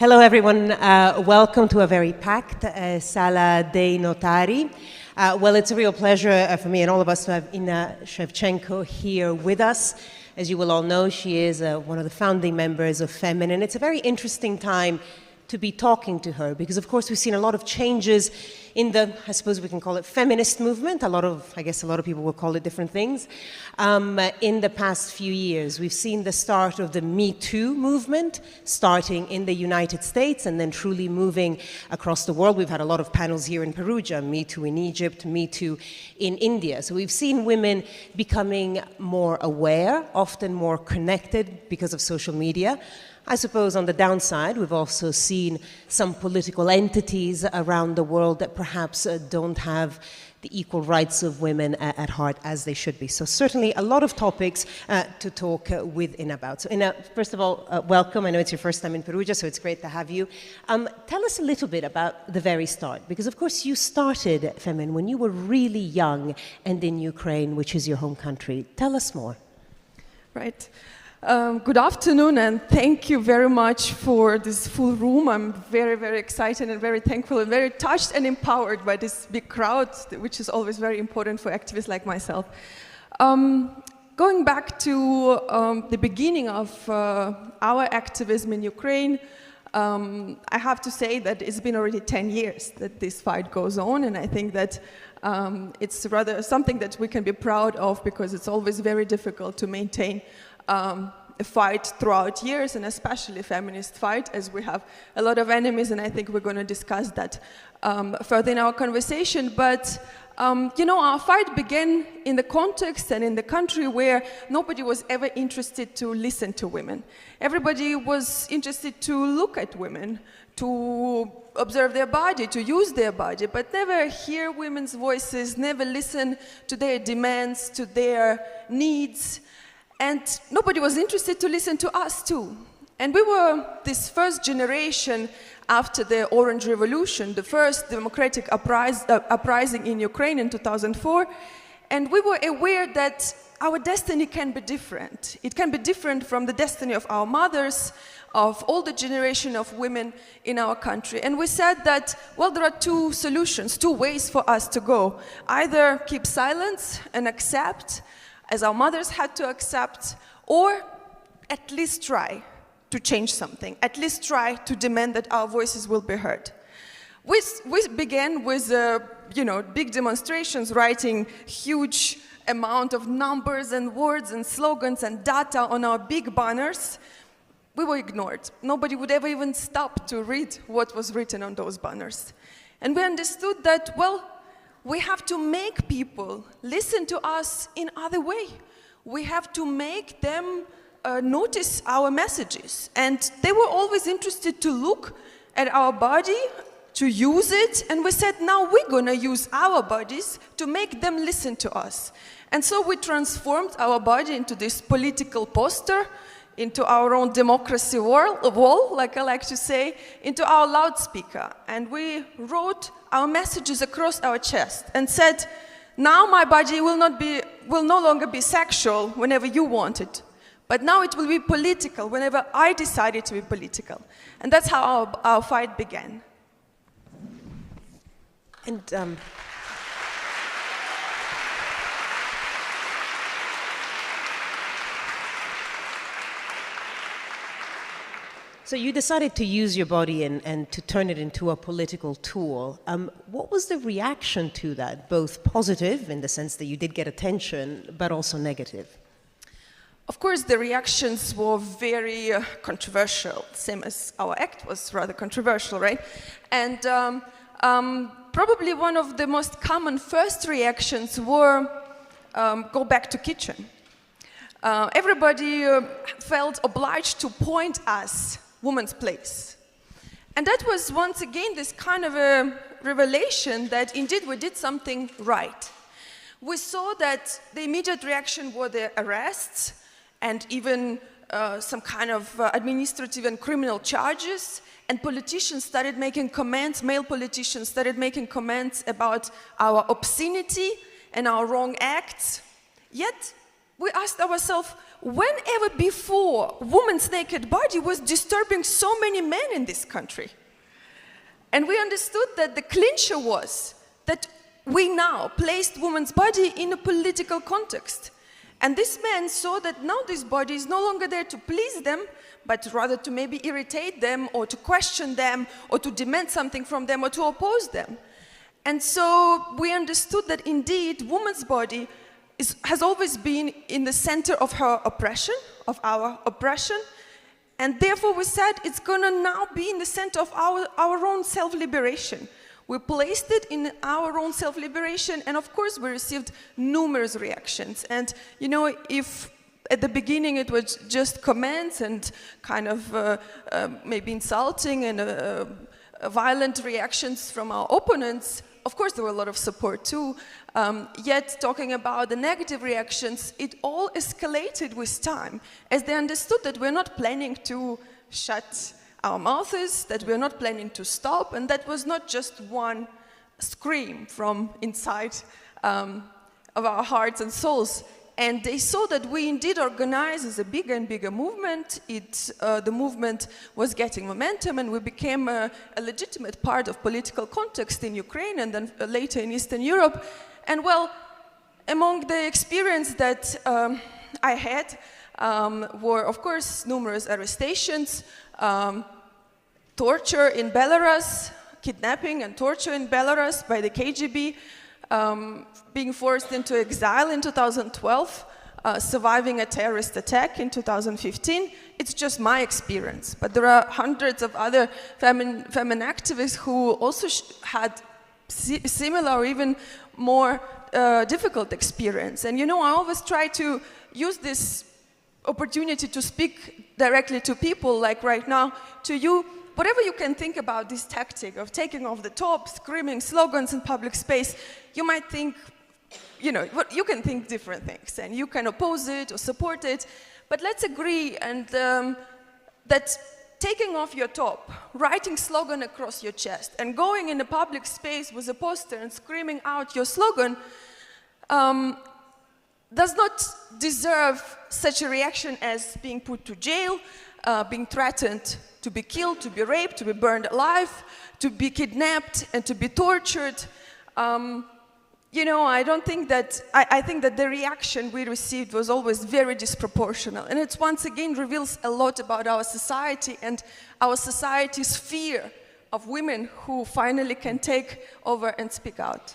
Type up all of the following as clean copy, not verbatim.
Hello everyone, welcome to a very packed Sala dei Notari. Well, it's a real pleasure for me and all of us to have Inna Shevchenko here with us. As you will all know, she is one of the founding members of Femen, and it's a very interesting time to be talking to her because, of course, we've seen a lot of changes in the, I suppose we can call it feminist movement. I guess a lot of people will call it different things. In the past few years, we've seen the start of the Me Too movement, starting in the United States and then truly moving across the world. We've had a lot of panels here in Perugia, Me Too in Egypt, Me Too in India. So we've seen women becoming more aware, often more connected because of social media. I suppose on the downside, we've also seen some political entities around the world that perhaps don't have the equal rights of women at heart as they should be. So certainly a lot of topics to talk with Inna about. So Inna, first of all, welcome. I know it's your first time in Perugia, so it's great to have you. Tell us a little bit about the very start, because of course you started Femen when you were really young and in Ukraine, which is your home country. Tell us more. Right. Good afternoon, and thank you very much for this full room. I'm very, very excited and very thankful and very touched and empowered by this big crowd, which is always very important for activists like myself. Going back to the beginning of our activism in Ukraine, I have to say that it's been already 10 years that this fight goes on, and I think that it's rather something that we can be proud of because it's always very difficult to maintain a fight throughout years, and especially a feminist fight, as we have a lot of enemies, and I think we're going to discuss that further in our conversation. But, you know, our fight began in the context and in the country where nobody was ever interested to listen to women. Everybody was interested to look at women, to observe their body, to use their body, but never hear women's voices, never listen to their demands, to their needs. And nobody was interested to listen to us too. And we were this first generation after the Orange Revolution, the first democratic uprising in Ukraine in 2004. And we were aware that our destiny can be different. It can be different from the destiny of our mothers, of all the generation of women in our country. And we said that, well, there are two solutions, two ways for us to go. Either keep silence and accept, as our mothers had to accept, or at least try to change something, at least try to demand that our voices will be heard. We began with, big demonstrations, writing huge amount of numbers and words and slogans and data on our big banners. We were ignored. Nobody would ever even stop to read what was written on those banners. And we understood that, well, we have to make people listen to us in other way. We have to make them notice our messages. And they were always interested to look at our body, to use it. And we said, now we're going to use our bodies to make them listen to us. And so we transformed our body into this political poster, into our own democracy wall, like I like to say, into our loudspeaker. And we wrote our messages across our chest and said, now my body will no longer be sexual whenever you want it, but now it will be political whenever I decide it to be political. And that's how our fight began. And so you decided to use your body and to turn it into a political tool. What was the reaction to that, both positive in the sense that you did get attention, but also negative? Of course, the reactions were very controversial, same as our act was rather controversial, right? And probably one of the most common first reactions were, go back to kitchen. Everybody felt obliged to point us woman's place. And that was once again this kind of a revelation that indeed we did something right. We saw that the immediate reaction were the arrests and even some kind of administrative and criminal charges, and politicians started making comments, male politicians started making comments about our obscenity and our wrong acts. Yet we asked ourselves, whenever before woman's naked body was disturbing so many men in this country. And we understood that the clincher was that we now placed woman's body in a political context. And this man saw that now this body is no longer there to please them, but rather to maybe irritate them, or to question them, or to demand something from them, or to oppose them. And so we understood that indeed woman's body has always been in the center of her oppression, of our oppression, and therefore we said it's gonna now be in the center of our own self-liberation. We placed it in our own self-liberation, and of course we received numerous reactions. And you know, if at the beginning it was just comments and kind of maybe insulting and violent reactions from our opponents, of course there were a lot of support too. Yet talking about the negative reactions, it all escalated with time, as they understood that we're not planning to shut our mouths, that we're not planning to stop, and that was not just one scream from inside of our hearts and souls. And they saw that we indeed organized as a bigger and bigger movement. The movement was getting momentum, and we became a legitimate part of political context in Ukraine and then later in Eastern Europe. And well, among the experience that I had were, of course, numerous arrestations, torture in Belarus, kidnapping and torture in Belarus by the KGB, being forced into exile in 2012, surviving a terrorist attack in 2015. It's just my experience, but there are hundreds of other feminine activists who also had similar or even more difficult experience. And you know, I always try to use this opportunity to speak directly to people, like right now, to you. Whatever you can think about this tactic of taking off the top, screaming slogans in public space, you might think, you know, you can think different things, and you can oppose it or support it, but let's agree and that taking off your top, writing slogan across your chest, and going in a public space with a poster and screaming out your slogan does not deserve such a reaction as being put to jail, being threatened to be killed, to be raped, to be burned alive, to be kidnapped, and to be tortured. You know, I think that the reaction we received was always very disproportional. And it once again reveals a lot about our society and our society's fear of women who finally can take over and speak out.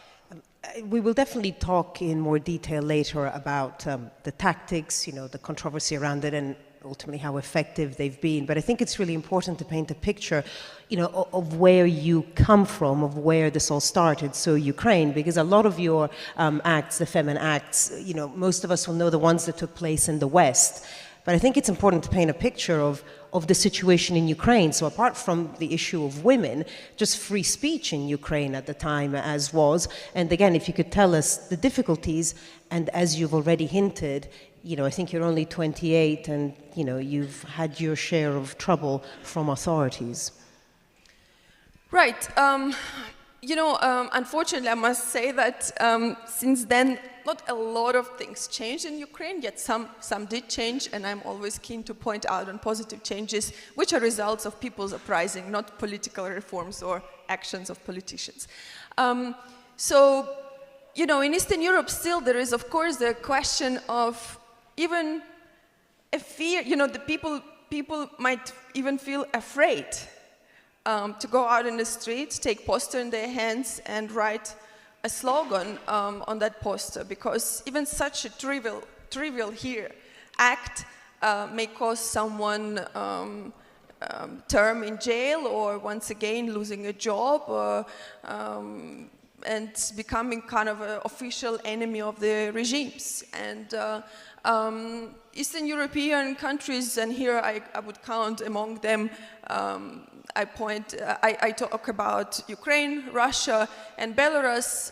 We will definitely talk in more detail later about the tactics, you know, the controversy around it, and ultimately how effective they've been. But I think it's really important to paint a picture, you know, of where you come from, of where this all started. So Ukraine, because a lot of your acts, the Femen acts, you know, most of us will know the ones that took place in the West. But I think it's important to paint a picture of the situation in Ukraine. So apart from the issue of women, just free speech in Ukraine at the time as was. And again, if you could tell us the difficulties, and as you've already hinted, you know, I think you're only 28 and, you know, you've had your share of trouble from authorities. Right. You know, unfortunately, I must say that since then, not a lot of things changed in Ukraine, yet some did change, and I'm always keen to point out on positive changes, which are results of people's uprising, not political reforms or actions of politicians. So, you know, in Eastern Europe still there is, of course, the question of even a fear, you know, the people might even feel afraid to go out in the streets, take poster in their hands and write a slogan on that poster, because even such a trivial here act may cause someone term in jail, or once again losing a job, or and becoming kind of an official enemy of the regimes. And Eastern European countries, and here I would count among them, I talk about Ukraine, Russia, and Belarus.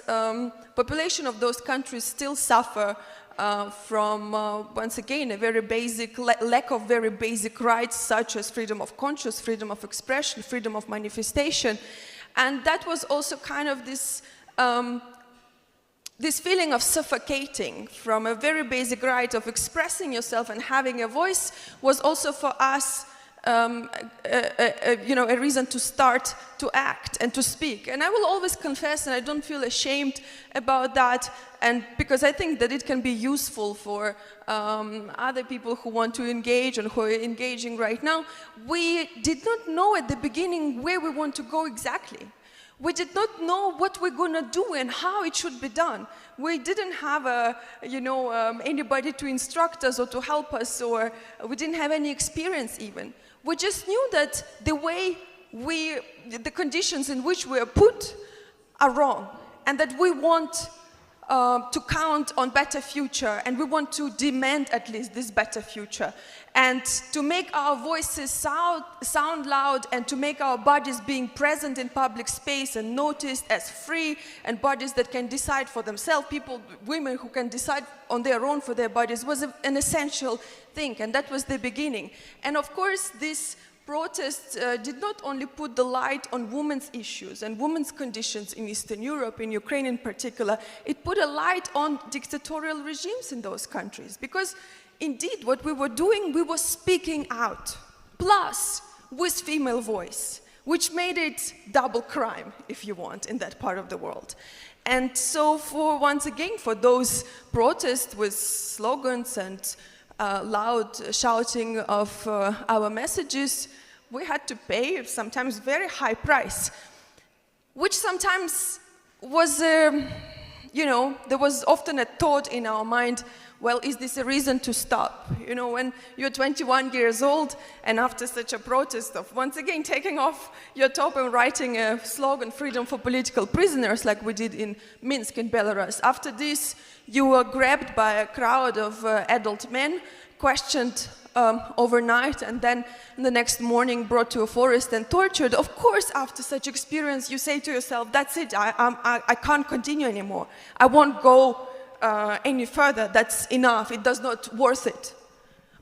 Population of those countries still suffer from, once again, a very basic lack of very basic rights, such as freedom of conscience, freedom of expression, freedom of manifestation. And that was also kind of this this feeling of suffocating from a very basic right of expressing yourself and having a voice was also for us a reason to start to act and to speak. And I will always confess, and I don't feel ashamed about that, and because I think that it can be useful for other people who want to engage and who are engaging right now. We did not know at the beginning where we want to go exactly. We did not know what we're going to do and how it should be done. We didn't have anybody to instruct us or to help us, or we didn't have any experience even. We just knew that the conditions in which we are put are wrong, and that we want to count on better future, and we want to demand at least this better future, and to make our voices sound loud, and to make our bodies being present in public space and noticed as free, and bodies that can decide for themselves, women who can decide on their own for their bodies, was an essential thing, and that was the beginning. And of course, this protests did not only put the light on women's issues and women's conditions in Eastern Europe, in Ukraine in particular, it put a light on dictatorial regimes in those countries. Because indeed, what we were doing, we were speaking out, plus with female voice, which made it double crime, if you want, in that part of the world. And so once again, for those protests with slogans and loud shouting of our messages, we had to pay sometimes very high price, which sometimes was, there was often a thought in our mind, well, is this a reason to stop? When you're 21 years old and after such a protest of once again taking off your top and writing a slogan, freedom for political prisoners, like we did in Minsk in Belarus. After this, you were grabbed by a crowd of adult men, questioned overnight, and then the next morning brought to a forest and tortured. Of course, after such experience, you say to yourself, that's it, I can't continue anymore. I won't go any further, that's enough, it does not worth it.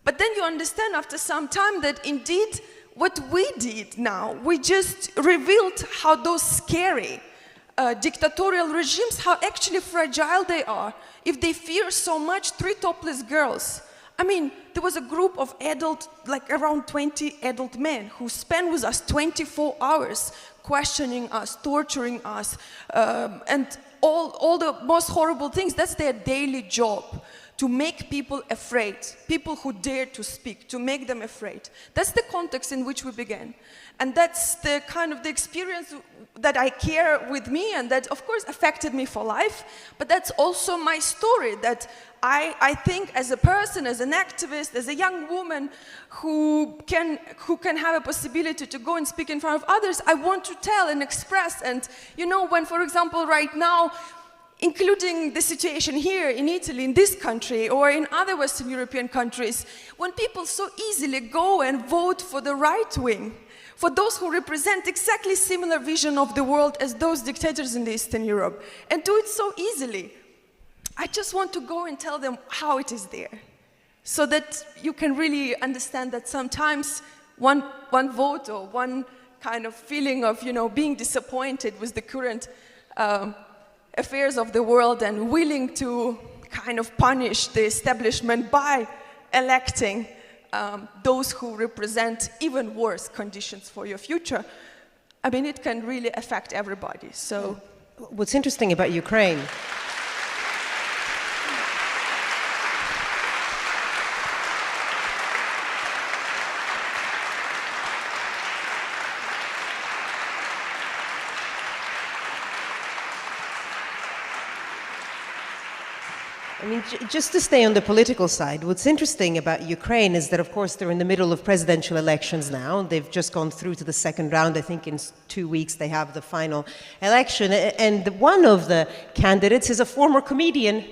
But then you understand after some time that indeed what we did now, we just revealed how those scary dictatorial regimes, how actually fragile they are. If they fear so much 3 topless girls. I mean, there was a group of around 20 adult men who spent with us 24 hours questioning us, torturing us, and all the most horrible things. That's their daily job, to make people afraid, people who dare to speak, to make them afraid. That's the context in which we began. And that's the kind of the experience that I carry with me, and that of course affected me for life, but that's also my story, that I think as a person, as an activist, as a young woman who can have a possibility to go and speak in front of others, I want to tell and express. And when, for example, right now, including the situation here in Italy, in this country, or in other Western European countries, when people so easily go and vote for the right wing, for those who represent exactly similar vision of the world as those dictators in Eastern Europe, and do it so easily, I just want to go and tell them how it is there, so that you can really understand that sometimes one vote or one kind of feeling of being disappointed with the current affairs of the world and willing to kind of punish the establishment by electing those who represent even worse conditions for your future. I mean, it can really affect everybody. So, what's interesting about Ukraine I mean, just to stay on the political side, what's interesting about Ukraine is that, of course, they're in the middle of presidential elections now. They've just gone through to the second round. I think in 2 weeks they have the final election. And one of the candidates is a former comedian,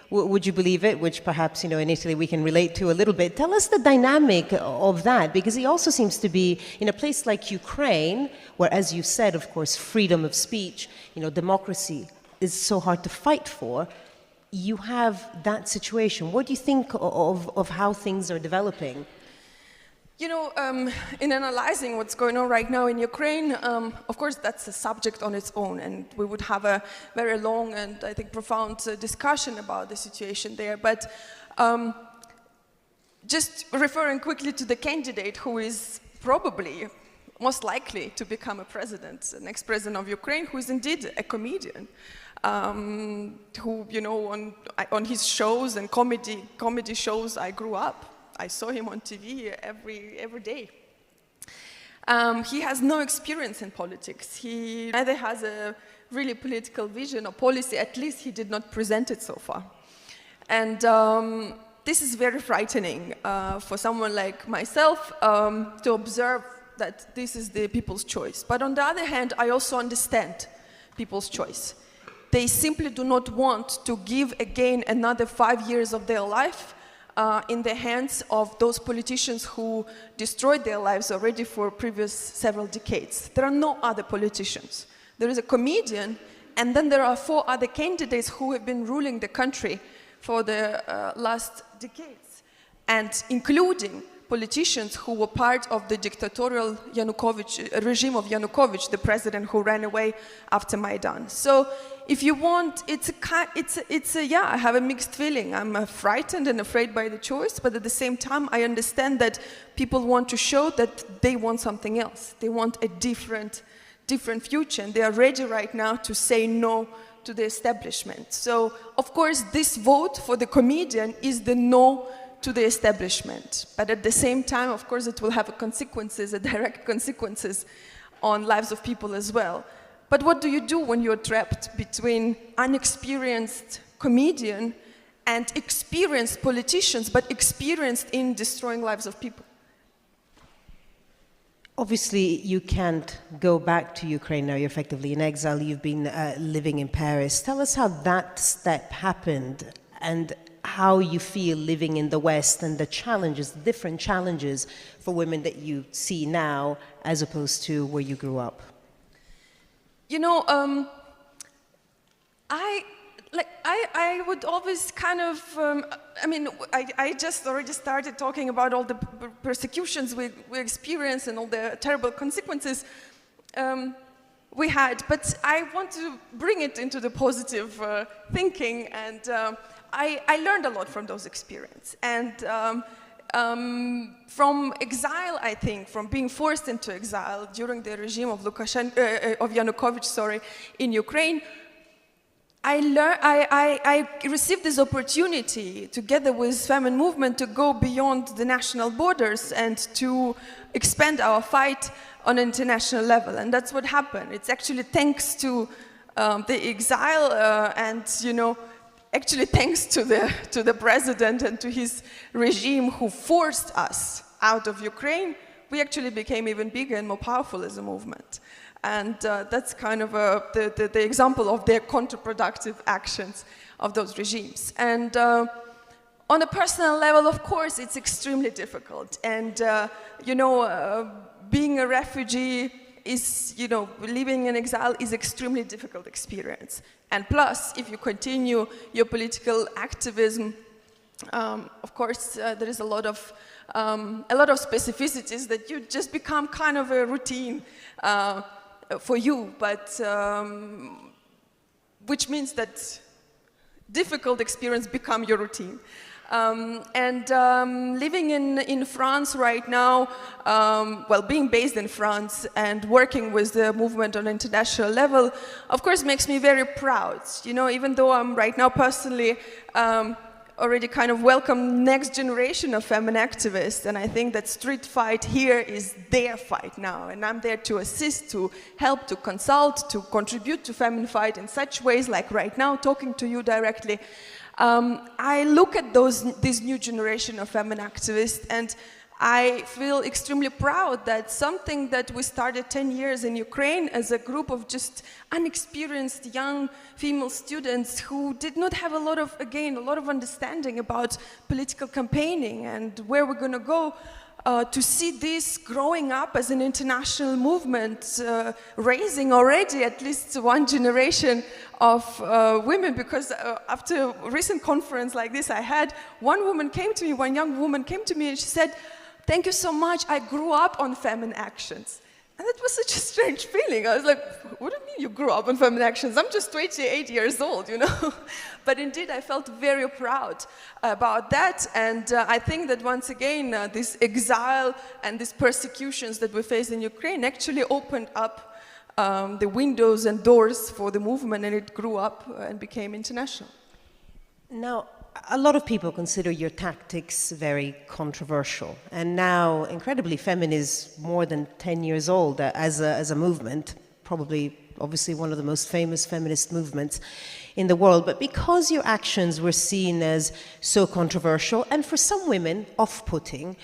would you believe it, which perhaps, in Italy we can relate to a little bit. Tell us the dynamic of that, because he also seems to be in a place like Ukraine, where, as you said, of course, freedom of speech, democracy is so hard to fight for. You have that situation. What do you think of how things are developing? You know, in analyzing what's going on right now in Ukraine, of course, that's a subject on its own, and we would have a very long and, I think, profound discussion about the situation there. But just referring quickly to the candidate who is probably most likely to become a president, the next president of Ukraine, who is indeed a comedian, who, you know, on his shows and comedy shows, I grew up. I saw him on TV every day. He has no experience in politics. He neither has a really political vision or policy, at least he did not present it so far. And this is very frightening for someone like myself to observe that this is the people's choice. But on the other hand, I also understand people's choice. They simply do not want to give again another 5 years of their life in the hands of those politicians who destroyed their lives already for previous several decades. There are no other politicians. There is a comedian, and then there are 4 other candidates who have been ruling the country for the last decades, and including politicians who were part of the dictatorial regime of Yanukovych, the president who ran away after Maidan. So if you want, yeah, I have a mixed feeling. I'm frightened and afraid by the choice, but at the same time, I understand that people want to show that they want something else. They want a different future, and they are ready right now to say no to the establishment. So, of course, this vote for the comedian is the no to the establishment. But at the same time, of course, it will have consequences, direct consequences on lives of people as well. But what do you do when you're trapped between unexperienced comedian and experienced politicians, but experienced in destroying lives of people? Obviously, you can't go back to Ukraine now. You're effectively in exile. You've been living in Paris. Tell us how that step happened and how you feel living in the West and the challenges, the different challenges for women that you see now as opposed to where you grew up. You know, I would always kind of, I just already started talking about all the persecutions we experienced and all the terrible consequences we had, but I want to bring it into the positive thinking, and I learned a lot from those experiences. And from exile, I think, from being forced into exile during the regime of Yanukovych, in Ukraine, I received this opportunity, together with Femen movement, to go beyond the national borders and to expand our fight on an international level. And that's what happened. It's actually thanks to the exile and, you know, actually thanks to the president and to his regime who forced us out of Ukraine, we actually became even bigger and more powerful as a movement. And that's kind of the example of their counterproductive actions of those regimes. And on a personal level, of course, it's extremely difficult. And, you know, being a refugee is, you know, living in exile is extremely difficult experience. And plus, if you continue your political activism, of course, there is a lot of specificities that you just become kind of a routine for you, but which means that difficult experience become your routine. Living in France right now, well, being based in France and working with the movement on an international level, of course, makes me very proud. You know, even though I'm right now personally already kind of welcome next generation of Femen activists, and I think that street fight here is their fight now, and I'm there to assist, to help, to consult, to contribute to Femen fight in such ways, like right now, talking to you directly. I look at this new generation of Femen activists, and I feel extremely proud that something that we started 10 years in Ukraine as a group of just unexperienced young female students who did not have a lot of understanding about political campaigning and where we're going to go, to see this growing up as an international movement, raising already at least one generation of women, because after a recent conference like this I had, one young woman came to me and she said, thank you so much, I grew up on Femen actions. And that was such a strange feeling. I was like, what do you mean you grew up on Femen actions? I'm just 28 years old, you know? But indeed, I felt very proud about that. And I think that once again, this exile and these persecutions that we face in Ukraine actually opened up the windows and doors for the movement, and it grew up and became international. Now, a lot of people consider your tactics very controversial, and now, incredibly, Femen is more than 10 years old as a movement, probably, obviously, one of the most famous feminist movements in the world. But because your actions were seen as so controversial, and for some women, off-putting,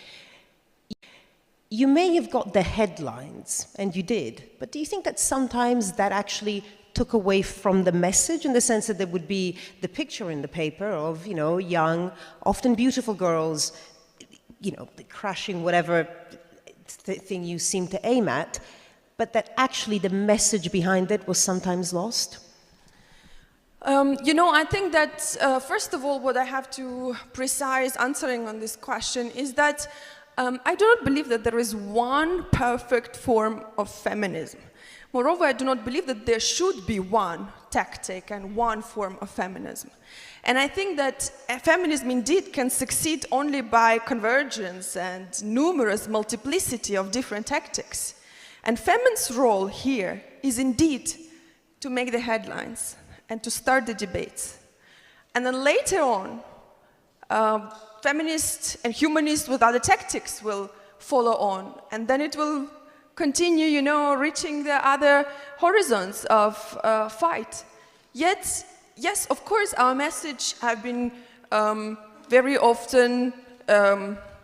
you may have got the headlines, and you did, but do you think that sometimes that actually took away from the message, in the sense that there would be the picture in the paper of, you know, young, often beautiful girls, you know, crashing whatever thing you seem to aim at, but that actually the message behind it was sometimes lost? You know, I think that, first of all, what I have to precise answering on this question is that I do not believe that there is one perfect form of feminism. Moreover, I do not believe that there should be one tactic and one form of feminism. And I think that feminism indeed can succeed only by convergence and numerous multiplicity of different tactics. And Femen's role here is indeed to make the headlines and to start the debates. And then later on, feminists and humanists with other tactics will follow on, and then it will continue, you know, reaching the other horizons of fight. Yet, yes, of course, our message have been very often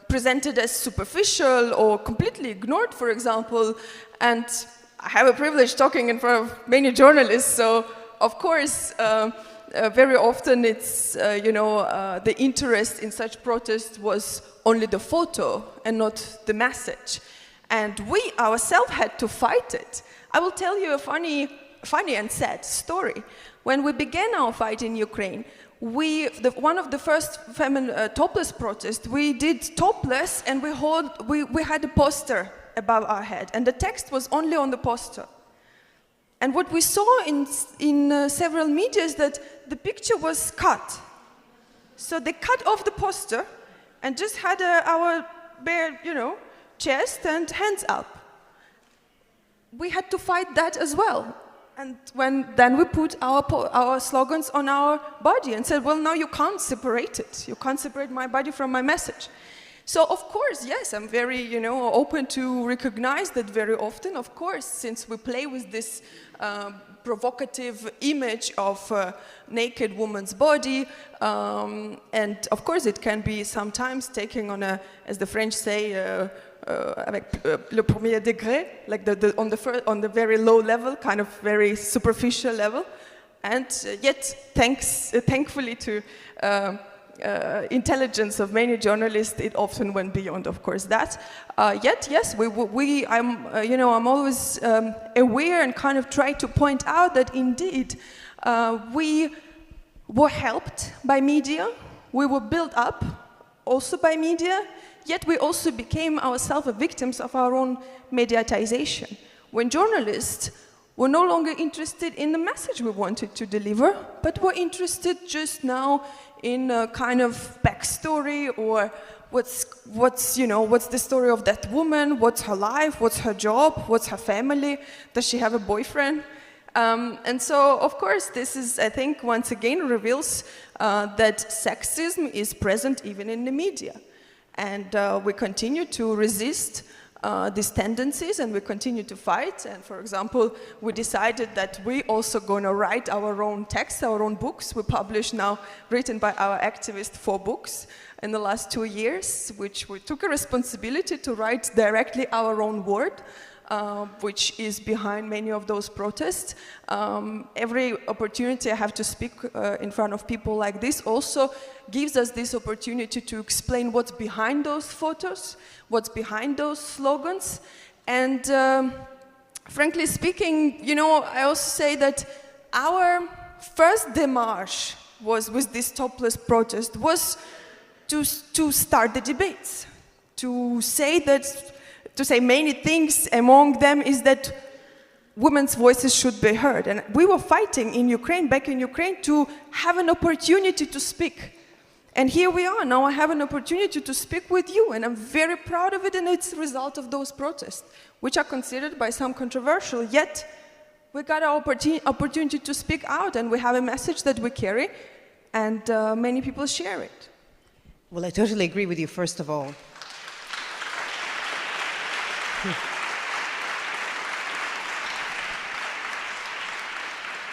presented as superficial or completely ignored, for example. And I have a privilege talking in front of many journalists, so of course, very often it's, you know, the interest in such protests was only the photo and not the message. And we ourselves had to fight it. I will tell you a funny and sad story. When we began our fight in Ukraine, one of the first topless protests, we did topless, and we had a poster above our head, and the text was only on the poster. And what we saw in several media is that the picture was cut. So they cut off the poster and just had our bare, you know, chest and hands up. We had to fight that as well. And then we put our slogans on our body and said, well, now you can't separate it. You can't separate my body from my message. So, of course, yes, I'm very, you know, open to recognize that very often, of course, since we play with this provocative image of a naked woman's body, and of course it can be sometimes taken on a, as the French say, avec le premier degré, like on the very low level, kind of very superficial level, and yet thankfully to intelligence of many journalists, it often went beyond, of course, that. Yet, yes, I'm always aware and kind of try to point out that indeed we were helped by media, we were built up also by media, yet we also became ourselves victims of our own mediatization. When journalists were no longer interested in the message we wanted to deliver, but were interested just now in a kind of backstory, or what's the story of that woman, what's her life, what's her job, what's her family, does she have a boyfriend? And so, of course, this is, I think, once again reveals that sexism is present even in the media. And we continue to resist these tendencies, and we continue to fight. And for example, we decided that we also going to write our own texts, our own books. We publish now, written by our activists, 4 books in the last 2 years, which we took a responsibility to write directly our own word, which is behind many of those protests. Every opportunity I have to speak in front of people like this also gives us this opportunity to explain what's behind those photos, what's behind those slogans. And frankly speaking, you know, I also say that our first démarche was with this topless protest was to start the debates, to say many things. Among them is that women's voices should be heard. And we were fighting in Ukraine, back in Ukraine, to have an opportunity to speak. And here we are, now I have an opportunity to speak with you, and I'm very proud of it, and it's a result of those protests, which are considered by some controversial, yet we got our opportunity to speak out, and we have a message that we carry, and many people share it. Well, I totally agree with you, first of all.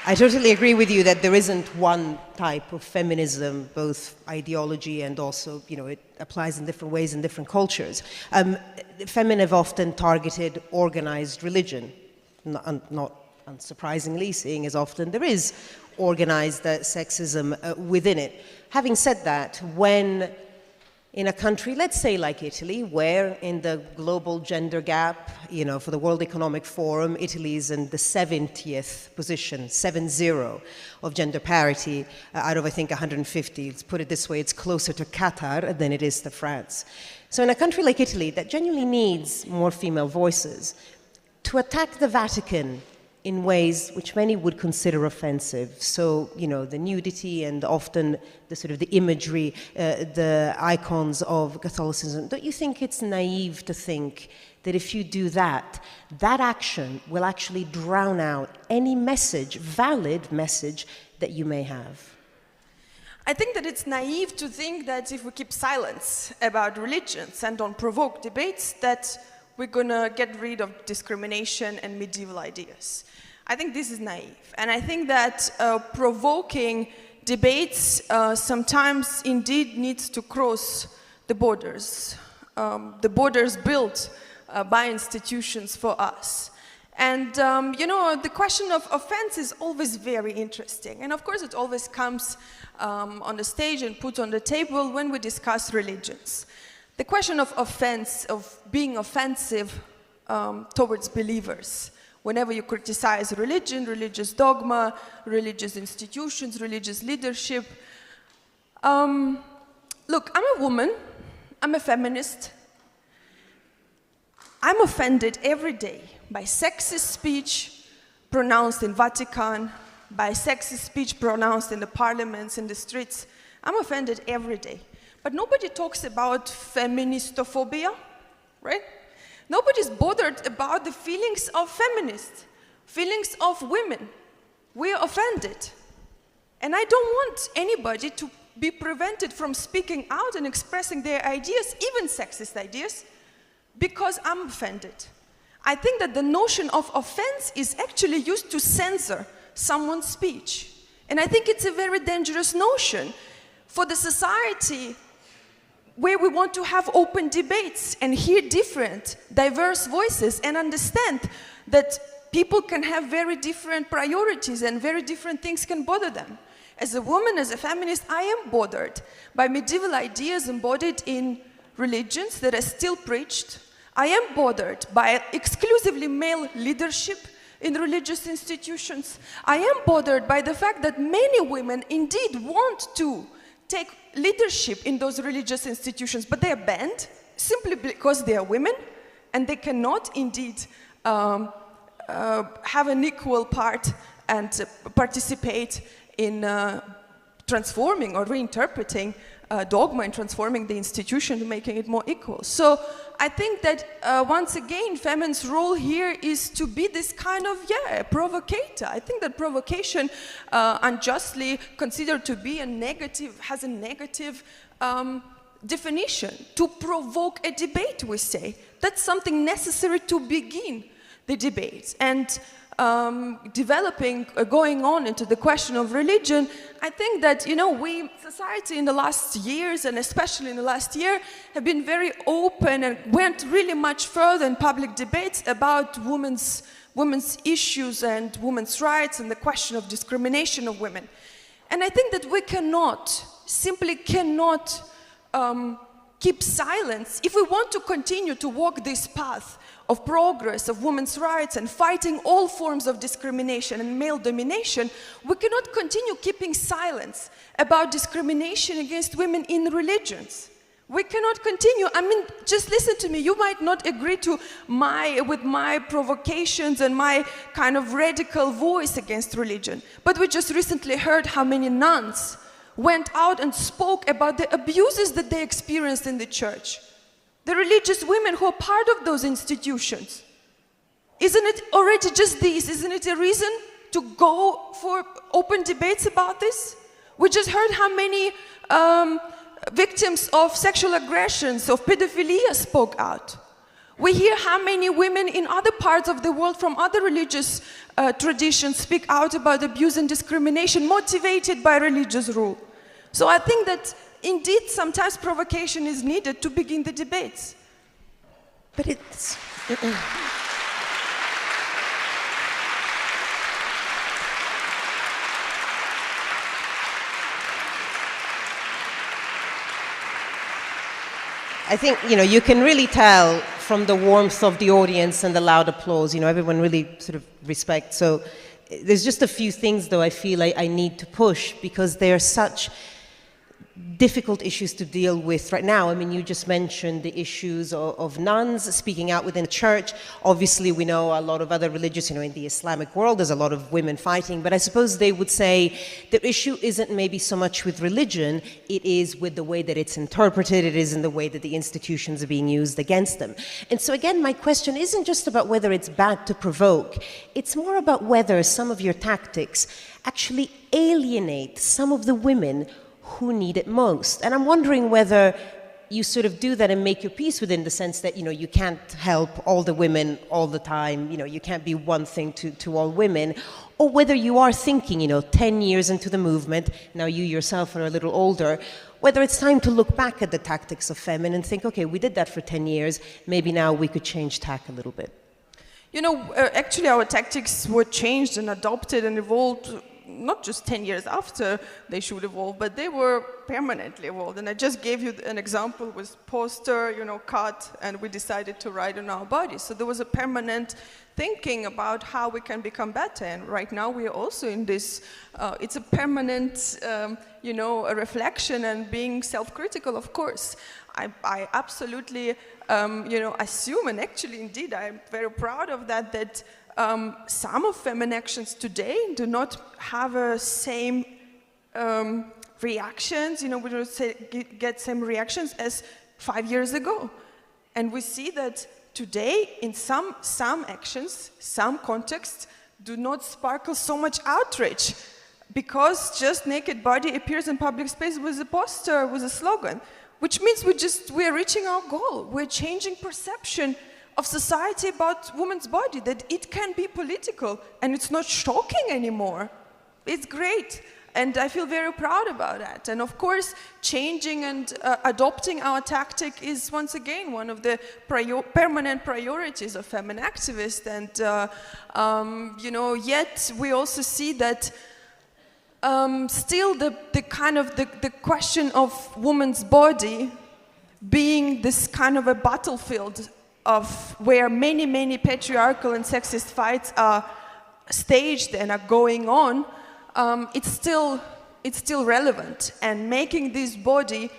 I totally agree with you that there isn't one type of feminism, both ideology and also, it applies in different ways in different cultures. Femen have often targeted organized religion, not unsurprisingly, seeing as often there is organized sexism within it. Having said that, when in a country, let's say like Italy, where in the global gender gap, for the World Economic Forum, Italy is in the 70th position, 70, of gender parity out of, I think, 150. Let's put it this way, it's closer to Qatar than it is to France. So in a country like Italy that genuinely needs more female voices, to attack the Vatican in ways which many would consider offensive. So, the nudity and often the sort of the imagery, the icons of Catholicism. Don't you think it's naive to think that if you do that, that action will actually drown out any message, valid message, that you may have? I think that it's naive to think that if we keep silence about religions and don't provoke debates, that we're gonna get rid of discrimination and medieval ideas. I think this is naive. And I think that provoking debates sometimes indeed needs to cross the borders built by institutions for us. And, the question of offense is always very interesting. And of course, it always comes on the stage and put on the table when we discuss religions. The question of offense, of being offensive towards believers. Whenever you criticize religion, religious dogma, religious institutions, religious leadership. Look, I'm a woman, I'm a feminist. I'm offended every day by sexist speech pronounced in Vatican, by sexist speech pronounced in the parliaments, in the streets. I'm offended every day. But nobody talks about feministophobia, right? Nobody's bothered about the feelings of feminists, feelings of women. We're offended. And I don't want anybody to be prevented from speaking out and expressing their ideas, even sexist ideas, because I'm offended. I think that the notion of offense is actually used to censor someone's speech. And I think it's a very dangerous notion for the society where we want to have open debates and hear different, diverse voices and understand that people can have very different priorities and very different things can bother them. As a woman, as a feminist, I am bothered by medieval ideas embodied in religions that are still preached. I am bothered by exclusively male leadership in religious institutions. I am bothered by the fact that many women indeed want to take leadership in those religious institutions, but they are banned simply because they are women and they cannot indeed have an equal part and participate in transforming or reinterpreting dogma and transforming the institution to making it more equal. So I think that once again, Femen's role here is to be this kind of, provocator. I think that provocation unjustly considered to be a negative, has a negative definition. To provoke a debate, we say. That's something necessary to begin the debate. And going on into the question of religion, I think that, society in the last years, and especially in the last year, have been very open and went really much further in public debates about women's issues and women's rights and the question of discrimination of women. And I think that we simply cannot keep silence if we want to continue to walk this path of progress, of women's rights, and fighting all forms of discrimination and male domination. We cannot continue keeping silence about discrimination against women in religions. We cannot continue. I mean, just listen to me. You might not agree with my provocations and my kind of radical voice against religion, but we just recently heard how many nuns went out and spoke about the abuses that they experienced in the church. The religious women who are part of those institutions. Isn't it already just this? Isn't it a reason to go for open debates about this? We just heard how many victims of sexual aggressions, of pedophilia spoke out. We hear how many women in other parts of the world from other religious traditions speak out about abuse and discrimination motivated by religious rule. So I think that indeed sometimes provocation is needed to begin the debates. But it's... I think, you can really tell from the warmth of the audience and the loud applause, everyone really sort of respects. So there's just a few things, though, I feel I need to push because they are such difficult issues to deal with right now. I mean, you just mentioned the issues of nuns speaking out within the church. Obviously, we know a lot of other religions, in the Islamic world, there's a lot of women fighting, but I suppose they would say the issue isn't maybe so much with religion, it is with the way that it's interpreted, it is in the way that the institutions are being used against them. And so again, my question isn't just about whether it's bad to provoke, it's more about whether some of your tactics actually alienate some of the women who need it most. And I'm wondering whether you sort of do that and make your peace within the sense that, you can't help all the women all the time, you can't be one thing to all women, or whether you are thinking, 10 years into the movement, now you yourself are a little older, whether it's time to look back at the tactics of Femen and think, okay, we did that for 10 years, maybe now we could change tack a little bit. Actually our tactics were changed and adopted and evolved not just 10 years after they should evolve, but they were permanently evolved. And I just gave you an example with poster, cut, and we decided to write on our bodies. So there was a permanent thinking about how we can become better. And right now we are also in this, it's a permanent, a reflection and being self-critical, of course. I absolutely, assume, and actually indeed I'm very proud of that some of Femen actions today do not have a same reactions, we don't get same reactions as 5 years ago. And we see that today in some actions, some contexts do not sparkle so much outrage because just naked body appears in public space with a poster, with a slogan, which means we're reaching our goal. We're changing perception of society about women's body, that it can be political and it's not shocking anymore. It's great. And I feel very proud about that. And of course, changing and adopting our tactic is once again one of the permanent priorities of Femen activists. And, yet we also see that still the question of women's body being this kind of a battlefield of where many patriarchal and sexist fights are staged and are going on, it's still relevant. And making this body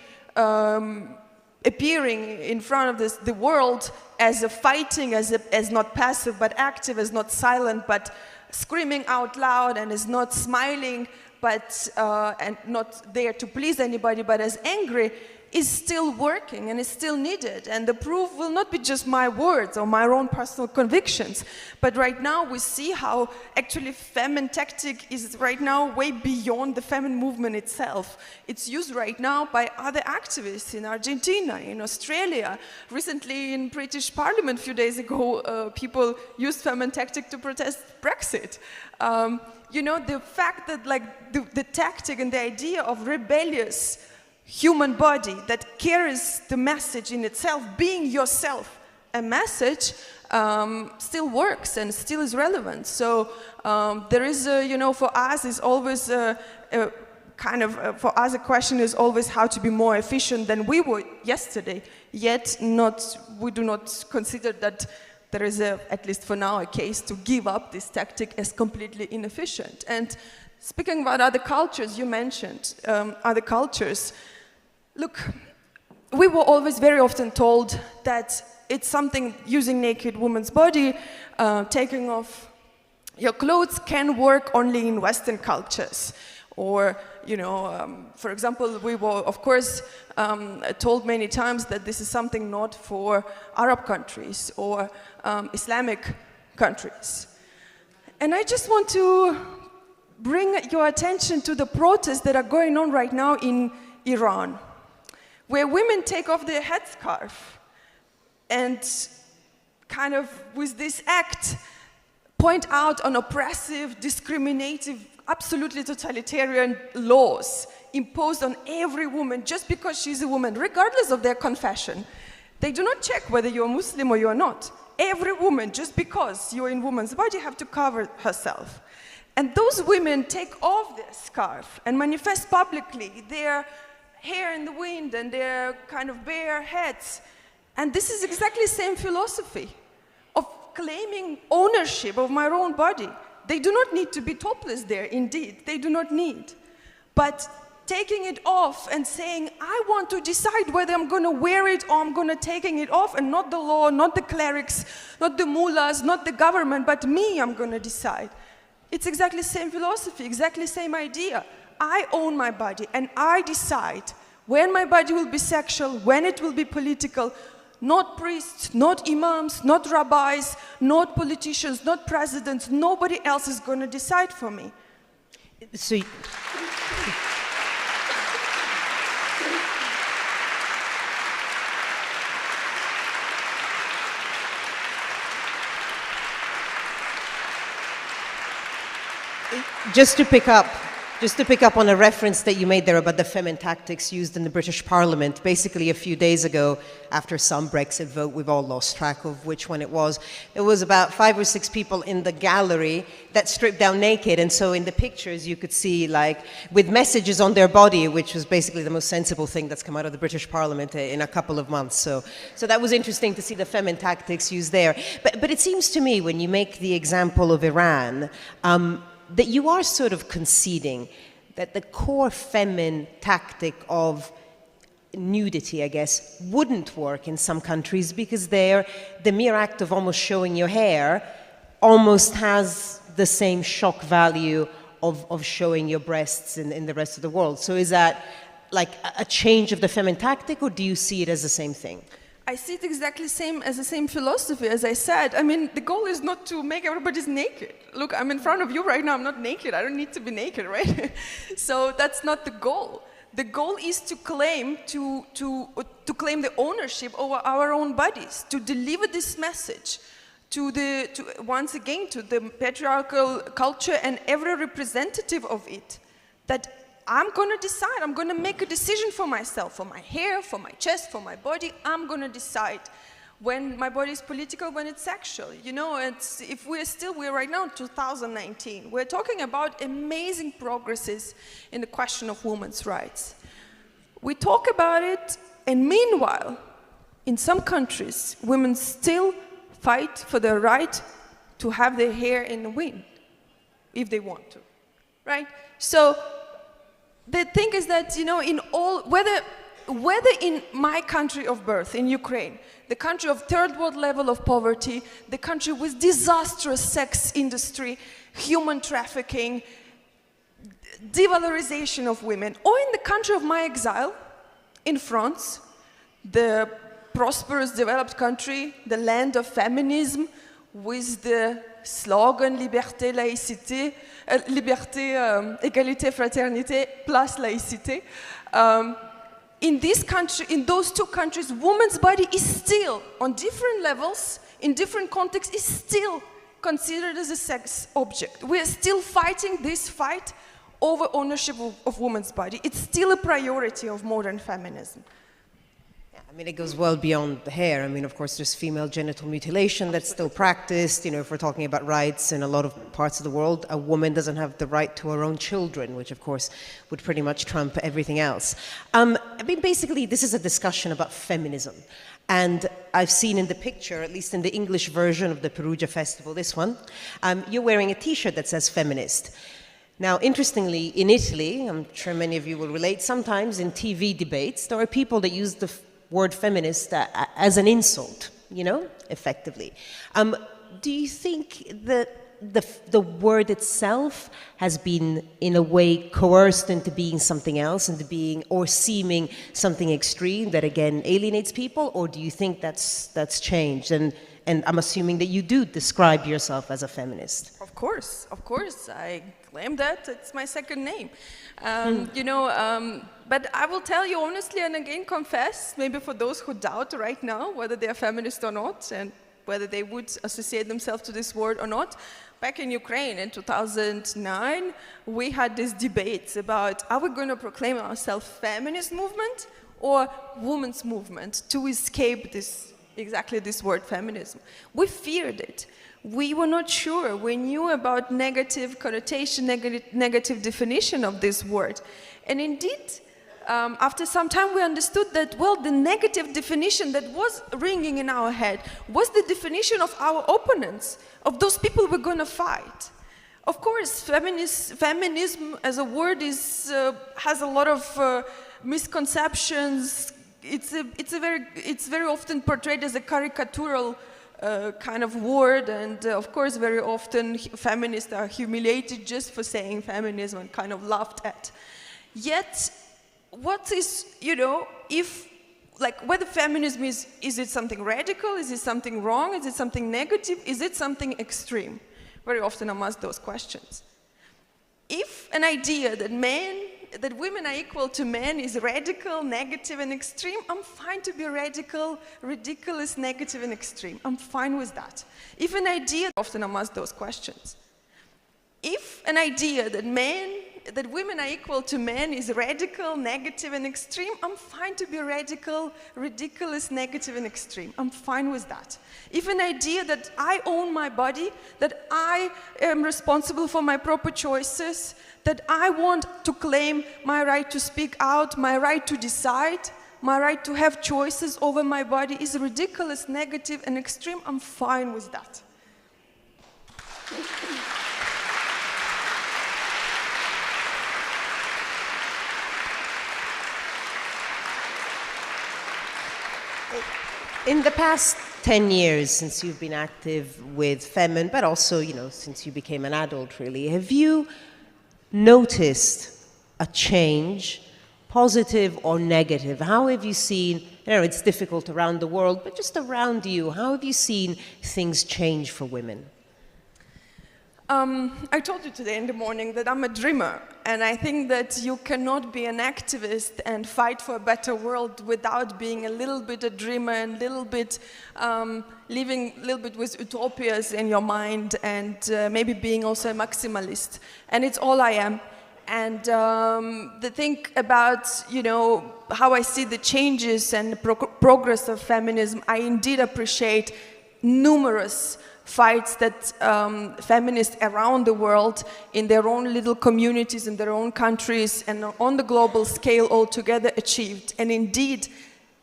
appearing in front of the world as a fighting, as not passive but active, as not silent but screaming out loud, and as not smiling but and not there to please anybody but as angry, is still working and is still needed. And the proof will not be just my words or my own personal convictions, but right now we see how actually Femen tactic is right now way beyond the Femen movement itself. It's used right now by other activists in Argentina, in Australia. Recently in British Parliament a few days ago, people used Femen tactic to protest Brexit. The fact that the tactic and the idea of rebellious human body that carries the message in itself, being yourself a message, still works and still is relevant. So there is, for us is always for us a question is always how to be more efficient than we were yesterday, yet we do not consider that there is, at least for now, a case to give up this tactic as completely inefficient. And speaking about other cultures, you mentioned other cultures. Look, we were always very often told that it's something, using naked woman's body, taking off your clothes can work only in Western cultures. Or, for example, we were, of course, told many times that this is something not for Arab countries or Islamic countries. And I just want to bring your attention to the protests that are going on right now in Iran, where women take off their headscarf and kind of, with this act, point out on oppressive, discriminative, absolutely totalitarian laws imposed on every woman just because she's a woman, regardless of their confession. They do not check whether you're Muslim or you're not. Every woman, just because you're in woman's body, have to cover herself. And those women take off their scarf and manifest publicly their hair in the wind and their kind of bare heads. And this is exactly the same philosophy of claiming ownership of my own body. They do not need to be topless there, indeed. They do not need. But taking it off and saying, I want to decide whether I'm going to wear it or I'm going to taking it off, and not the law, not the clerics, not the mullahs, not the government, but me, I'm going to decide. It's exactly the same philosophy, exactly the same idea. I own my body, and I decide when my body will be sexual, when it will be political. Not priests, not imams, not rabbis, not politicians, not presidents. Nobody else is going to decide for me. So just to pick up on a reference that you made there about the Femen tactics used in the British Parliament. Basically, a few days ago, after some Brexit vote, we've all lost track of which one it was, there was about 5 or 6 people in the gallery that stripped down naked. And so in the pictures, you could see, like, with messages on their body, which was basically the most sensible thing that's come out of the British Parliament in a couple of months. So that was interesting to see the Femen tactics used there. But it seems to me, when you make the example of Iran, that you are sort of conceding that the core feminine tactic of nudity, I guess, wouldn't work in some countries because there, the mere act of almost showing your hair almost has the same shock value of showing your breasts in the rest of the world. So is that like a change of the feminine tactic, or do you see it as the same thing? I see it exactly the same philosophy, as I said. I mean, the goal is not to make everybody naked. Look, I'm in front of you right now, I'm not naked. I don't need to be naked, right? So that's not the goal. The goal is to claim claim the ownership over our own bodies, to deliver this message once again to the patriarchal culture and every representative of it, that I'm going to decide, I'm going to make a decision for myself, for my hair, for my chest, for my body. I'm going to decide when my body is political, when it's sexual. You know, we're right now in 2019. We're talking about amazing progresses in the question of women's rights. We talk about it, and meanwhile, in some countries, women still fight for their right to have their hair in the wind, if they want to, right? So the thing is that, you know, whether in my country of birth, in Ukraine, the country of third world level of poverty, the country with disastrous sex industry, human trafficking, devalorization of women, or in the country of my exile, in France, the prosperous developed country, the land of feminism, with the slogan liberté, laïcité, égalité, fraternité, plus laïcité. In those two countries, woman's body is still, on different levels, in different contexts, is still considered as a sex object. We are still fighting this fight over ownership of woman's body. It's still a priority of modern feminism. I mean, it goes well beyond the hair. I mean, of course, there's female genital mutilation that's still practiced. You know, if we're talking about rights in a lot of parts of the world, a woman doesn't have the right to her own children, which, of course, would pretty much trump everything else. I mean, basically, this is a discussion about feminism. And I've seen in the picture, at least in the English version of the Perugia Festival, this one, you're wearing a T-shirt that says feminist. Now, interestingly, in Italy, I'm sure many of you will relate, sometimes in TV debates, there are people that use the word feminist as an insult, you know, effectively. Do you think that the word itself has been, in a way, coerced into being something else, into being or seeming something extreme that again alienates people, or do you think that's changed? And I'm assuming that you do describe yourself as a feminist. Of course, I claim that. It's my second name. But I will tell you honestly and again confess, maybe for those who doubt right now whether they are feminist or not, and whether they would associate themselves to this word or not. Back in Ukraine in 2009, we had these debates about, are we going to proclaim ourselves feminist movement or women's movement to escape exactly this word feminism? We feared it. We were not sure. We knew about negative connotation, negative definition of this word. And indeed, after some time we understood that, well, the negative definition that was ringing in our head was the definition of our opponents, of those people we're going to fight. Of course, feminism as a word has a lot of misconceptions. It's very often portrayed as a caricatural kind of word, and of course very often feminists are humiliated just for saying feminism and kind of laughed at. Yet, what is, whether feminism is it something radical, is it something wrong, is it something negative, is it something extreme? Very often I'm asked those questions. If an idea that women are equal to men is radical, negative, and extreme, I'm fine to be radical, ridiculous, negative, and extreme. I'm fine with that. If an idea, often I'm asked those questions. If an idea that women are equal to men is radical, negative, and extreme, I'm fine to be radical, ridiculous, negative, and extreme. I'm fine with that. If an idea that I own my body, that I am responsible for my proper choices, that I want to claim my right to speak out, my right to decide, my right to have choices over my body is ridiculous, negative, and extreme, I'm fine with that. In the past 10 years since you've been active with Femen, but also, since you became an adult, really, have you noticed a change, positive or negative? How have you seen, it's difficult around the world, but just around you, how have you seen things change for women? I told you today in the morning that I'm a dreamer, and I think that you cannot be an activist and fight for a better world without being a little bit a dreamer and living a little bit with utopias in your mind, and maybe being also a maximalist. And it's all I am. And the thing about, how I see the changes and the progress of feminism, I indeed appreciate numerous fights that feminists around the world, in their own little communities, in their own countries, and on the global scale altogether achieved. And indeed,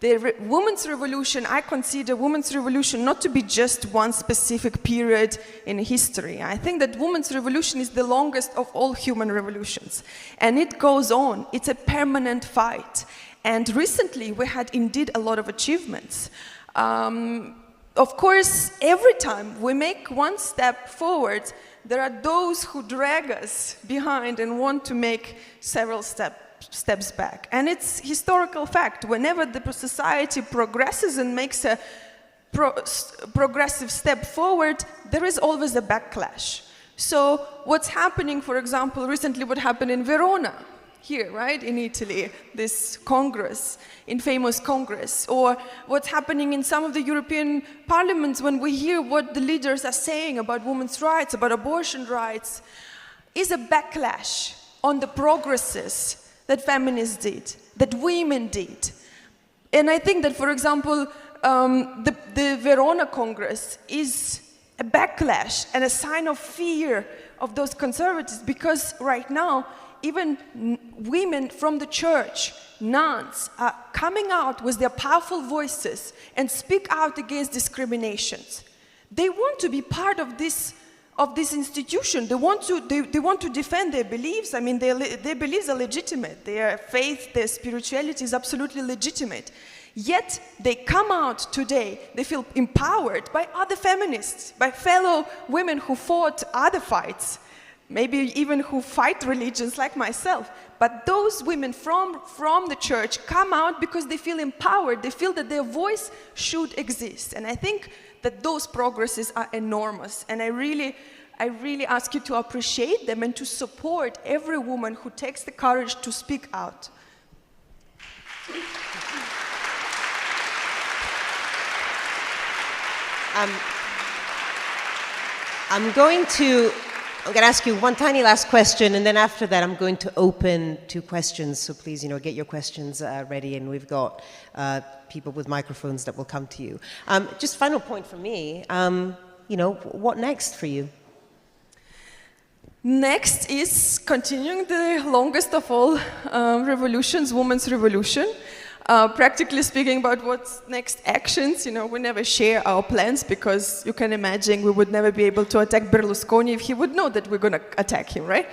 the women's revolution, I consider women's revolution not to be just one specific period in history. I think that women's revolution is the longest of all human revolutions. And it goes on. It's a permanent fight. And recently, we had indeed a lot of achievements. Of course, every time we make one step forward, there are those who drag us behind and want to make several steps back. And it's historical fact. Whenever the society progresses and makes a progressive step forward, there is always a backlash. So what's happening, for example, recently what happened in Verona, here, right, in Italy, this Congress, infamous Congress, or what's happening in some of the European parliaments when we hear what the leaders are saying about women's rights, about abortion rights, is a backlash on the progresses that feminists did, that women did. And I think that, for example, the Verona Congress is a backlash and a sign of fear of those conservatives, because right now, even women from the church, nuns, are coming out with their powerful voices and speak out against discriminations. They want to be part of this institution. They want to defend their beliefs. I mean, their beliefs are legitimate. Their faith, their spirituality is absolutely legitimate. Yet they come out today, they feel empowered by other feminists, by fellow women who fought other fights, maybe even who fight religions like myself. But those women from the church come out because they feel empowered, they feel that their voice should exist. And I think that those progresses are enormous. And I really ask you to appreciate them and to support every woman who takes the courage to speak out. I'm going to ask you one tiny last question, and then after that I'm going to open to questions. So please, get your questions ready, and we've got people with microphones that will come to you. Just final point for me, what next for you? Next is continuing the longest of all revolutions, women's revolution. Practically speaking about what's next actions, we never share our plans because you can imagine we would never be able to attack Berlusconi if he would know that we're going to attack him, right?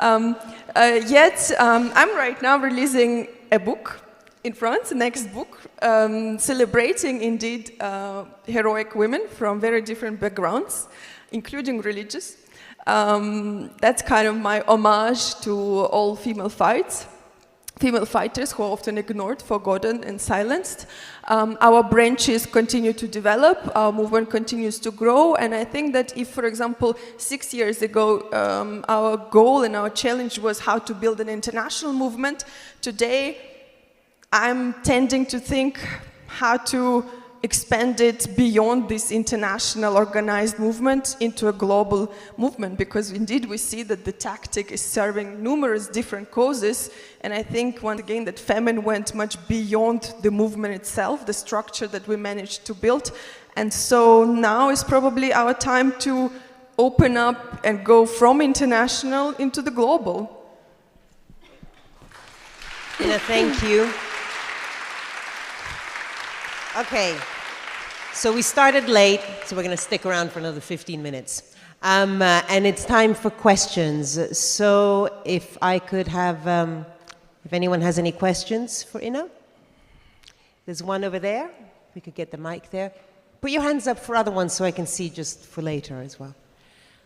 Yet, I'm right now releasing a book in France, the next book, celebrating indeed heroic women from very different backgrounds, including religious. That's kind of my homage to all female fighters who are often ignored, forgotten, and silenced. Our branches continue to develop, our movement continues to grow, and I think that if, for example, 6 years ago, our goal and our challenge was how to build an international movement, today I'm tending to think how to expand it beyond this international organized movement into a global movement, because indeed we see that the tactic is serving numerous different causes, and I think once again that Femen went much beyond the movement itself, the structure that we managed to build, and so now is probably our time to open up and go from international into the global. Inna, thank you. Okay, so we started late, so we're going to stick around for another 15 minutes. And it's time for questions. So if I could have, if anyone has any questions for Inna? There's one over there. We could get the mic there. Put your hands up for other ones so I can see just for later as well.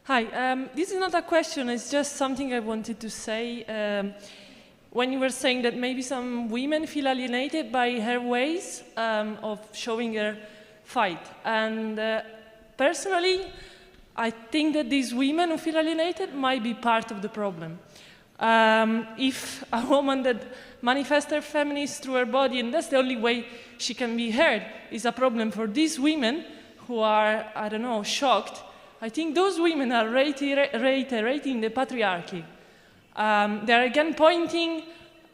Hi, this is not a question, it's just something I wanted to say. When you were saying that maybe some women feel alienated by her ways of showing her fight. And personally, I think that these women who feel alienated might be part of the problem. If a woman that manifests her feminism through her body, and that's the only way she can be heard, is a problem for these women who are, I don't know, shocked, I think those women are reiterating the patriarchy. They're again pointing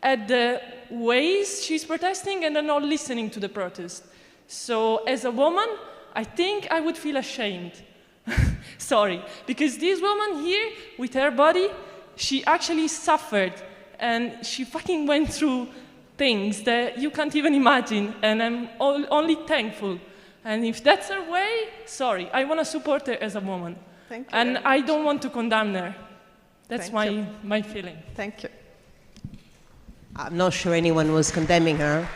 at the ways she's protesting and they're not listening to the protest. So as a woman, I think I would feel ashamed. Sorry, because this woman here, with her body, she actually suffered and she fucking went through things that you can't even imagine, and I'm only thankful. And if that's her way, sorry, I want to support her as a woman. Thank you. And I don't want to condemn her. That's my feeling. Thank you. I'm not sure anyone was condemning her,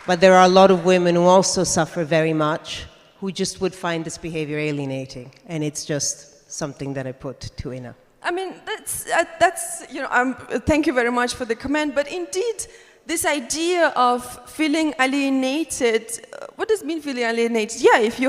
but there are a lot of women who also suffer very much, who just would find this behavior alienating, and it's just something that I put to Inna. I mean, that's thank you very much for the comment, but indeed, this idea of feeling alienated, what does it mean feeling alienated? Yeah, if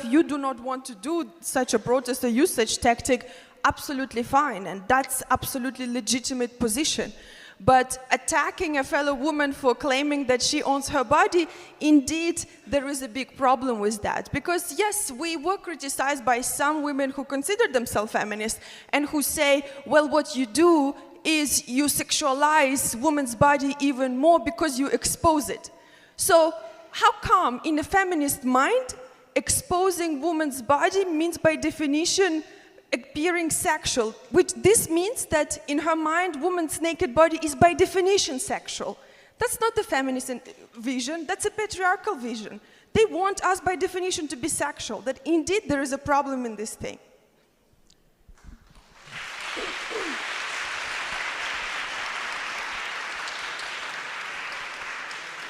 you do not want to do such a protest or use such tactic, absolutely fine, and that's absolutely legitimate position. But attacking a fellow woman for claiming that she owns her body, indeed, there is a big problem with that. Because yes, we were criticized by some women who consider themselves feminists and who say, well, what you do is you sexualize woman's body even more because you expose it. So how come in a feminist mind, exposing woman's body means by definition appearing sexual, which this means that in her mind, woman's naked body is by definition sexual. That's not the feminist vision, that's a patriarchal vision. They want us by definition to be sexual, that indeed there is a problem in this thing.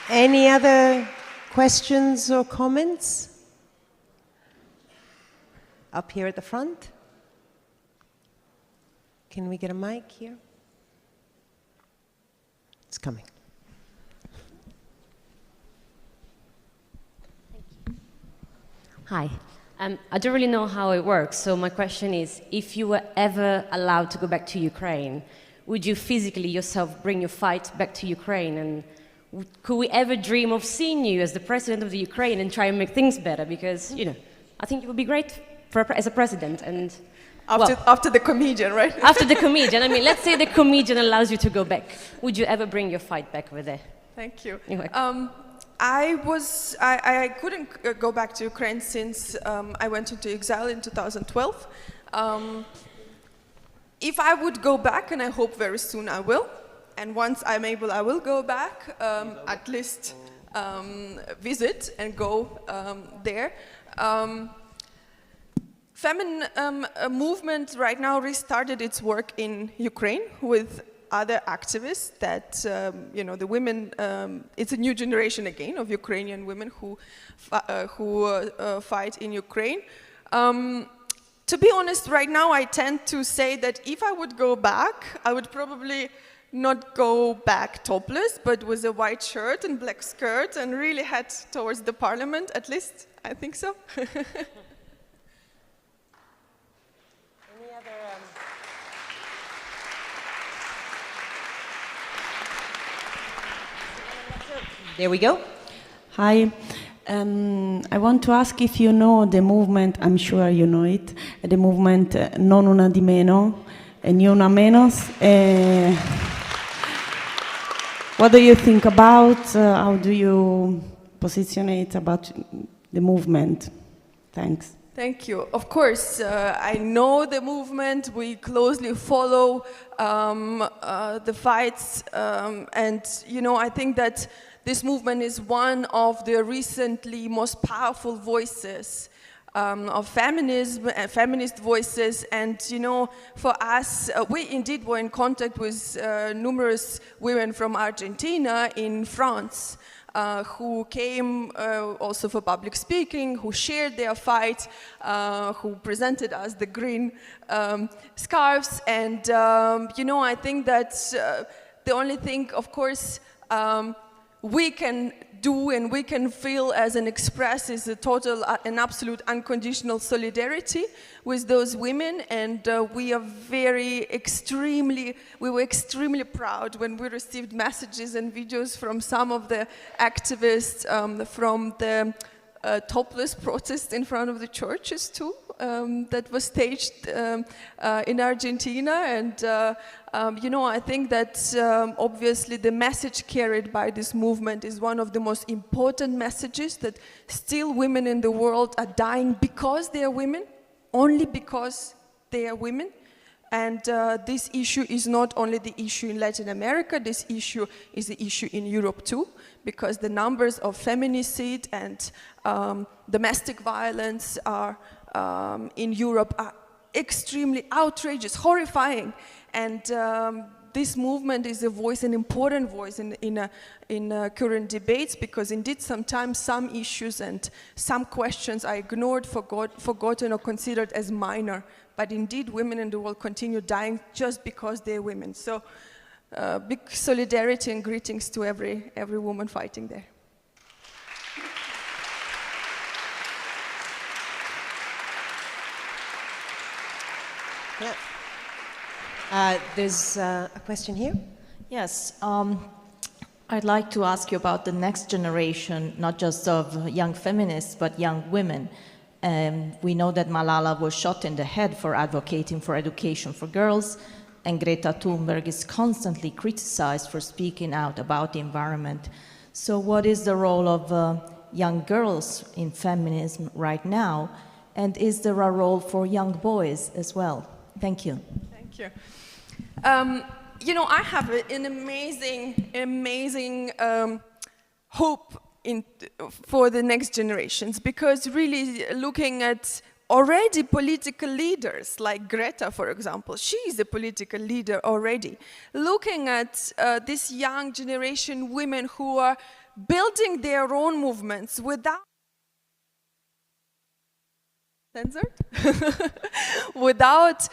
Any other questions or comments? Up here at the front. Can we get a mic here? It's coming. Hi. I don't really know how it works, so my question is, if you were ever allowed to go back to Ukraine, would you physically yourself bring your fight back to Ukraine? And could we ever dream of seeing you as the president of the Ukraine and try and make things better? Because, you know, I think it would be great as a president. And After the comedian, right? After the comedian. I mean, let's say the comedian allows you to go back. Would you ever bring your fight back over there? Thank you. You're welcome. I couldn't go back to Ukraine since I went into exile in 2012. If I would go back, and I hope very soon I will, and once I'm able, I will go back, at least visit and go there. Femen movement right now restarted its work in Ukraine with other activists that, you know, the women, it's a new generation again of Ukrainian women who fight in Ukraine. To be honest, right now I tend to say that if I would go back, I would probably not go back topless, but with a white shirt and black skirt and really head towards the parliament, at least, I think so. There we go. Hi. I want to ask if you know the movement, I'm sure you know it, the movement Non una di meno, Ni una menos. What do you think about, how do you positionate about the movement? Thanks. Thank you. Of course, I know the movement. We closely follow the fights, and you know, I think that this movement is one of the recently most powerful voices of feminism and feminist voices. And you know, for us, we indeed were in contact with numerous women from Argentina in France. Who came also for public speaking, who shared their fight, who presented us the green scarves. And, you know, I think that the only thing, of course, we can do and we can feel as and express is a total and absolute unconditional solidarity with those women. And we were extremely proud when we received messages and videos from some of the activists from the topless protest in front of the churches too, that was staged in Argentina. And you know, I think that obviously the message carried by this movement is one of the most important messages, that still women in the world are dying because they are women, only because they are women. And this issue is not only the issue in Latin America, this issue is the issue in Europe too, because the numbers of feminicide and domestic violence are in Europe are extremely outrageous, horrifying. And this movement is a voice, an important voice in current debates, because indeed sometimes some issues and some questions are ignored, forgotten or considered as minor. But indeed women in the world continue dying just because they're women. So big solidarity and greetings to every woman fighting there. Yeah. There's a question here. Yes, I'd like to ask you about the next generation, not just of young feminists, but young women. We know that Malala was shot in the head for advocating for education for girls, and Greta Thunberg is constantly criticized for speaking out about the environment. So what is the role of young girls in feminism right now, and is there a role for young boys as well? Thank you. Thank you. You know, I have an amazing hope for the next generations, because really looking at already political leaders like Greta, for example, she is a political leader already. Looking at this young generation women who are building their own movements without without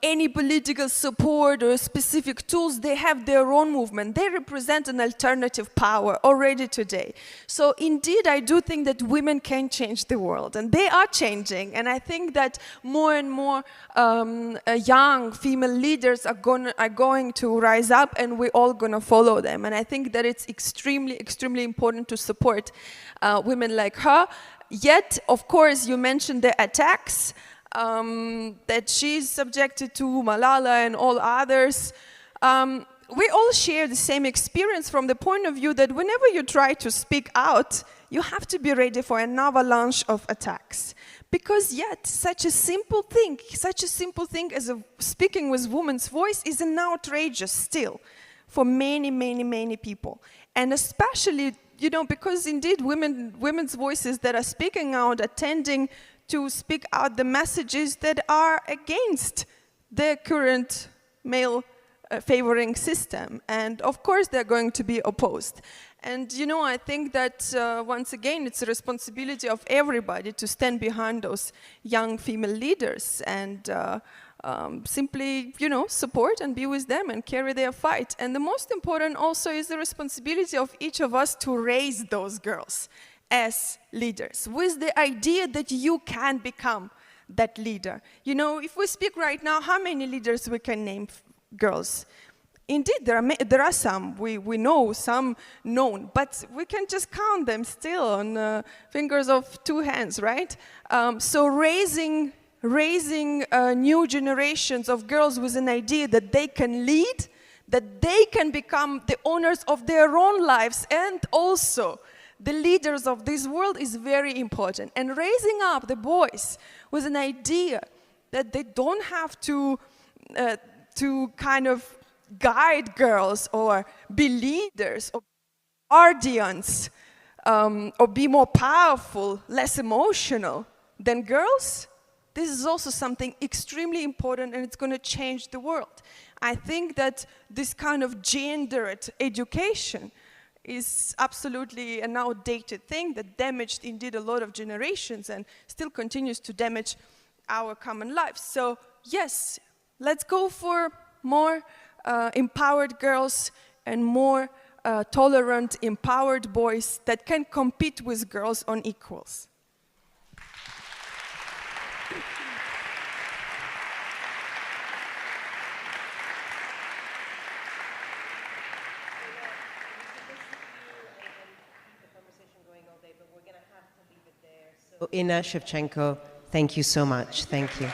any political support or specific tools. They have their own movement. They represent an alternative power already today. So indeed, I do think that women can change the world, and they are changing. And I think that more and more young female leaders are going to rise up, and we're all going to follow them. And I think that it's extremely, extremely important to support women like her. Yet, of course, you mentioned the attacks that she's subjected to, Malala and all others. We all share the same experience from the point of view that whenever you try to speak out, you have to be ready for an avalanche of attacks. Because yet, such a simple thing as speaking with woman's voice is an outrageous still for many, many, many people. And especially, you know, because indeed women's voices that are speaking out are tending to speak out the messages that are against the current male favoring system. And of course they're going to be opposed. And you know, I think that once again, it's a responsibility of everybody to stand behind those young female leaders and simply, you know, support and be with them and carry their fight. And the most important also is the responsibility of each of us to raise those girls as leaders with the idea that you can become that leader. You know, if we speak right now, how many leaders we can name girls? Indeed, there are some, we know, some known, but we can just count them still on fingers of two hands, right? So raising new generations of girls with an idea that they can lead, that they can become the owners of their own lives and also the leaders of this world is very important. And raising up the boys with an idea that they don't have to kind of guide girls or be leaders or guardians or be more powerful, less emotional than girls. This is also something extremely important, and it's going to change the world. I think that this kind of gendered education is absolutely an outdated thing that damaged indeed a lot of generations and still continues to damage our common lives. So yes, let's go for more empowered girls and more tolerant, empowered boys that can compete with girls on equals. Inna Shevchenko, thank you so much. Thank you.